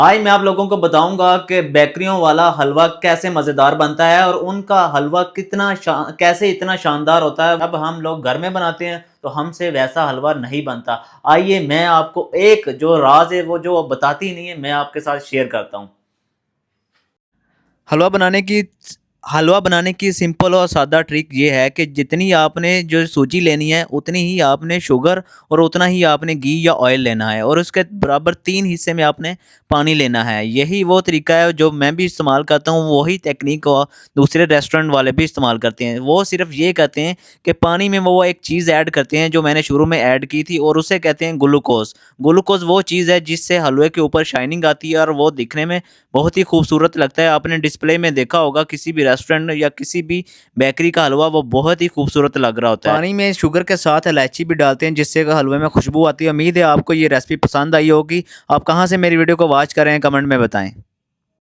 आज मैं आप लोगों को बताऊंगा कि बेकरियों वाला हलवा कैसे मज़ेदार बनता है और उनका हलवा कैसे इतना शानदार होता है। अब हम लोग घर में बनाते हैं तो हमसे वैसा हलवा नहीं बनता। आइए मैं आपको एक जो राज है वो जो बताती नहीं है मैं आपके साथ शेयर करता हूँ। हलवा बनाने की हलवा बनाने की सिंपल और सादा ट्रिक ये है कि जितनी आपने जो सूजी लेनी है उतनी ही आपने शुगर और उतना ही आपने घी या ऑयल लेना है और उसके बराबर 3 हिस्से में आपने पानी लेना है। यही वो तरीका है जो मैं भी इस्तेमाल करता हूँ, वही टेक्निक और दूसरे रेस्टोरेंट वाले भी इस्तेमाल करते हैं। वो सिर्फ ये कहते हैं कि पानी में वो एक चीज़ ऐड करते हैं जो मैंने शुरू में ऐड की थी और उसे कहते हैं ग्लूकोज। ग्लूकोज वो चीज़ है जिससे हलवे के ऊपर शाइनिंग आती है और वो दिखने में बहुत ही खूबसूरत लगता है। आपने डिस्प्ले में देखा होगा किसी भी रेस्टोरेंट या किसी भी बेकरी का हलवा, वो बहुत ही खूबसूरत लग रहा होता है। पानी में शुगर के साथ इलायची भी डालते हैं जिससे हलवे में खुशबू आती है। उम्मीद है आपको ये रेसिपी पसंद आई होगी। आप कहाँ से मेरी वीडियो को वॉच कर रहे हैं कमेंट में बताएं।